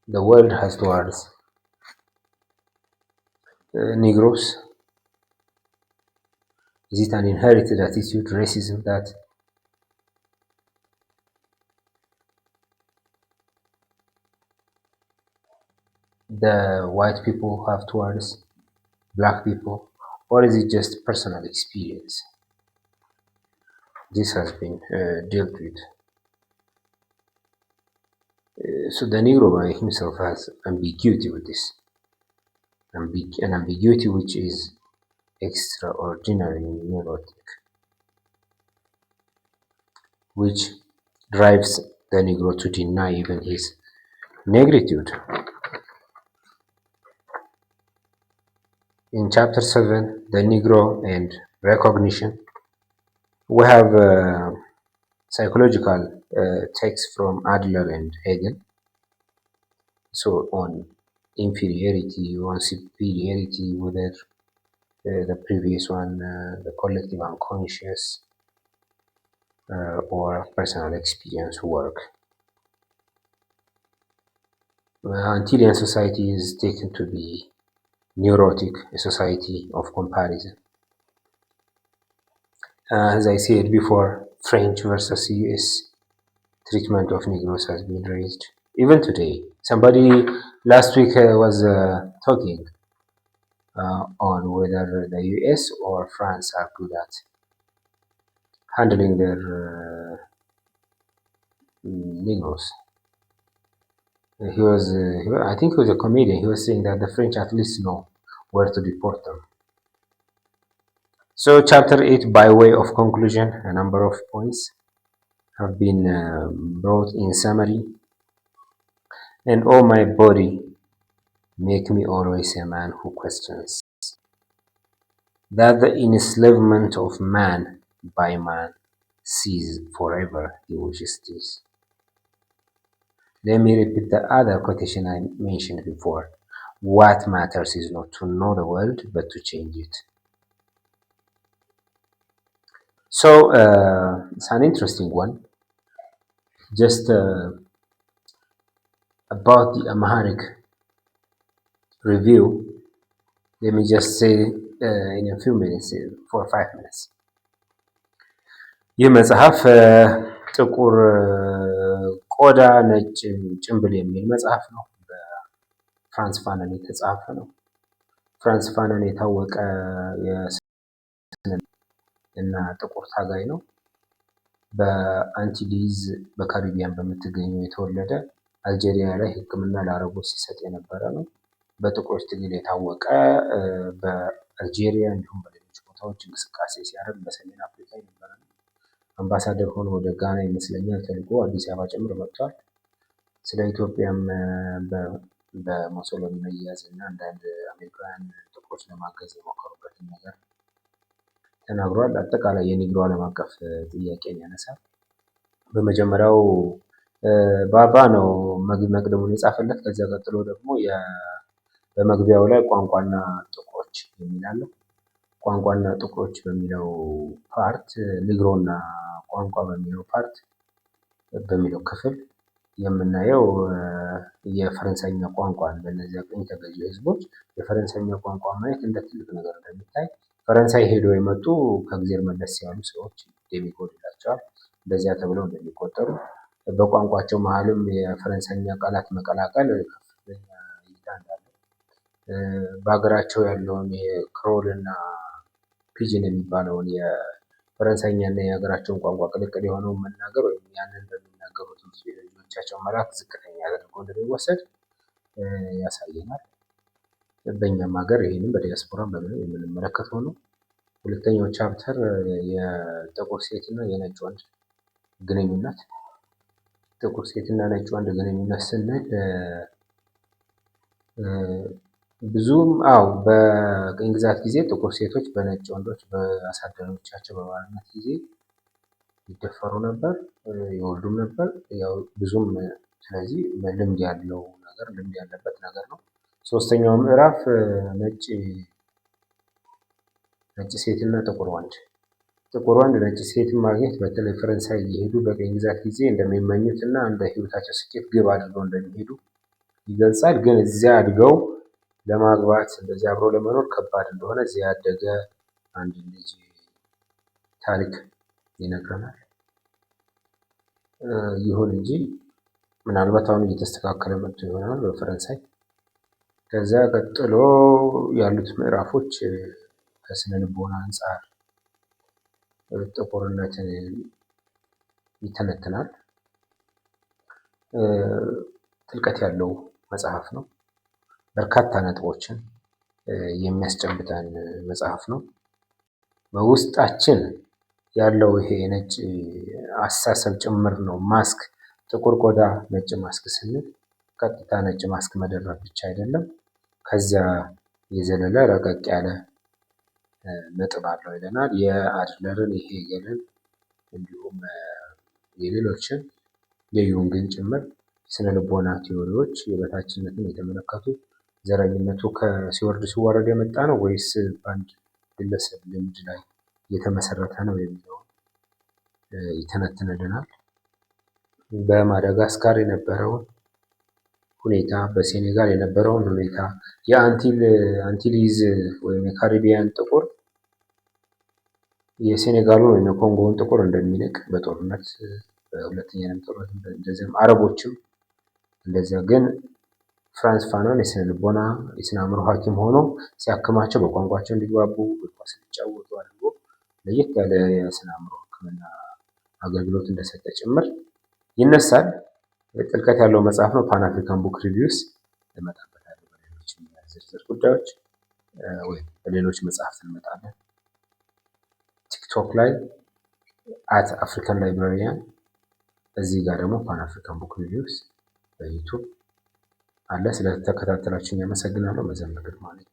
the world has towards Negroes? Is it an inherited attitude, racism, that the white people have towards black people, or is it just personal experience? This has been dealt with. So the Negro by himself has ambiguity with this, an ambiguity which is extraordinarily neurotic, which drives the Negro to deny even his negritude. In chapter 7, the Negro and recognition, we have psychological texts from Adler and Hegel. So on inferiority, on superiority, whether the previous one, the collective unconscious, or personal experience work. Antillean society is taken to be neurotic, a society of comparison. As I said before, French versus US treatment of Negroes has been raised. Even today, somebody last week was talking on whether the US or France are good at handling their Negroes. I think he was a comedian. He was saying that the French at least know where to deport them. So chapter 8, by way of conclusion, a number of points have been brought in summary. And oh my body, make me always a man who questions that the enslavement of man by man cease forever, he wishes this. Let me repeat the other quotation I mentioned before. What matters is not to know the world, but to change it. So it's an interesting one. Just about the Amharic review, let me just say in a few minutes, 4 or 5 minutes. ይህ መጽሐፍ ጥቁር ቆዳ ነጭ ጭንብል የሚል መጽሐፍ ነው። በፍራንስ ፋነን የተጻፈ ነው። ፍራንስ ፋነን የታወቀ እና ጥቁር ታጋይ ነው። በአንቲሊዝ በካሪቢያን በምትገኘው የተወለደ አልጄሪያ ላይ ሕክምና ለአረቦች ሲሰጥ የነበረ ነው። በጥቁሮች ትግል የታወቀ በአልጄሪያ እንዲሁም በሌሎች ቦታዎች እንቅስቃሴ ሲያደርግ በሰሜን አፍሪካ የነበረ ነው። አምባሳደር ሆኖ ወደ ጋና ይመስለኛል ተልኮ አዲስ አበባ ጭምር መጥቷል። ስለ ኢትዮጵያም በሙሶሎኒ መያዝ እና አንዳንድ አሜሪካውያን ጥቁሮች ለማገዝ የሞከሩበትን ነገር ተናግሯል። አጠቃላይ የኒግሮ ዓለም አቀፍ ጥያቄን ያነሳል። በመጀመሪያው ባባ ነው መቅደሙን የጻፈለት። ከዚያ ቀጥሎ ደግሞ በመግቢያው ላይ ቋንቋና ጥቁሮች የሚል አለ። ቋንቋና ጥቁሮች በሚለው ፓርት ኒግሮና ቋንቋ በሚለው ፓርት በሚለው ክፍል የምናየው የፈረንሳይኛ ቋንቋን በእነዚያ ቅኝ ተገዢ ህዝቦች የፈረንሳይኛ ቋንቋ ማየት እንደ ትልቅ ነገር እንደሚታይ ፈረንሳይ ሄዶ የመጡ ከእግዜር መለስ ያሉ ሰዎች ዴሚጎድ ይላቸዋል እንደዚያ ተብለው እንደሚቆጠሩ በቋንቋቸው መሀልም የፈረንሳይኛ ቃላት መቀላቀል ከፍተኛ እይታ እንዳለው በሀገራቸው ያለውን የክሮል እና ፒጅን የሚባለውን የፈረንሳይኛና የሀገራቸውን ቋንቋ ቅልቅል የሆነውን መናገር ወይም ያንን በሚናገሩ ትምህርት ቤት ልጆቻቸው መላክ ዝቅተኛ አድርጎ እንደሚወሰድ ያሳየናል። በእኛም ሀገር ይህንን በዲያስፖራ በምን የምንመለከተው ነው። ሁለተኛው ቻፕተር የጥቁር ሴትና የነጭ ወንድ ግንኙነት። ጥቁር ሴትና ነጭ ወንድ ግንኙነት ስንል ብዙም በቅኝ ግዛት ጊዜ ጥቁር ሴቶች በነጭ ወንዶች በአሳዳሪዎቻቸው በባርነት ጊዜ ይደፈሩ ነበር፣ ይወልዱም ነበር። ያው ብዙም ስለዚህ ልምድ ያለበት ነገር ነው። ሶስተኛው ምዕራፍ ነጭ ሴትና ጥቁር ወንድ። ጥቁር ወንድ ነጭ ሴትን ማግኘት በተለይ ፈረንሳይ እየሄዱ በቅኝ ግዛት ጊዜ እንደሚመኙት እና እንደ ህይወታቸው ስኬት ግብ አድርገው እንደሚሄዱ ይገልጻል። ግን እዚያ አድገው ለማግባት እንደዚህ አብሮ ለመኖር ከባድ እንደሆነ እዚያ ያደገ አንድ ልጅ ታሪክ ይነግረናል። ይሁን እንጂ ምናልባት አሁን እየተስተካከለ መጥቶ ይሆናል በፈረንሳይ። ከዚያ ቀጥሎ ያሉት ምዕራፎች ከስነ ልቦና አንጻር ጥቁርነትን ይተነትናል። ጥልቀት ያለው መጽሐፍ ነው። በርካታ ነጥቦችን የሚያስጨብጠን መጽሐፍ ነው። በውስጣችን ያለው ይሄ ነጭ አስተሳሰብ ጭምር ነው ማስክ፣ ጥቁር ቆዳ ነጭ ማስክ ስንል ቀጥታ ነጭ ማስክ መደረብ ብቻ አይደለም። ከዚያ የዘለለ ረቀቅ ያለ ነጥብ አለው ይለናል። የአድለርን የሄገልን እንዲሁም የሌሎችን የዩንግን ጭምር ስነ ልቦና ቲዎሪዎች የበታችነትን የተመለከቱ ዘረኝነቱ ሲወርድ ሲዋረድ የመጣ ነው ወይስ በአንድ ግለሰብ ልምድ ላይ የተመሰረተ ነው የሚለውን ይተነትንልናል። በማዳጋስካር የነበረውን ሁኔታ፣ በሴኔጋል የነበረውን ሁኔታ፣ የአንቲሊዝ ወይም የካሪቢያን ጥቁር የሴኔጋሉን ወይም የኮንጎውን ጥቁር እንደሚንቅ በጦርነት በሁለተኛ ዓለም ጦርነት እንደዚያም አረቦችም እንደዚያ። ግን ፍራንስ ፋኖን የስነ ልቦና የስነ አእምሮ ሐኪም ሆኖ ሲያክማቸው በቋንቋቸው እንዲግባቡ ኳስ እንዲጫወቱ አድርጎ ለየት ያለ የስነ አእምሮ ሕክምና አገልግሎት እንደሰጠ ጭምር ይነሳል። ጥልቀት ያለው መጽሐፍ ነው። ፓን አፍሪካን ቡክ ሪቪውስ እንመጣበታለን። በሌሎች ዝርዝር ጉዳዮች ወይም በሌሎች መጽሐፍት እንመጣለን። ቲክቶክ ላይ አት አፍሪካን ላይብራሪያን፣ እዚህ ጋር ደግሞ ፓን አፍሪካን ቡክ ሪቪውስ በዩቱብ አለ። ስለተከታተላችሁኝ አመሰግናለሁ። መዘምር ግርማ ነኝ።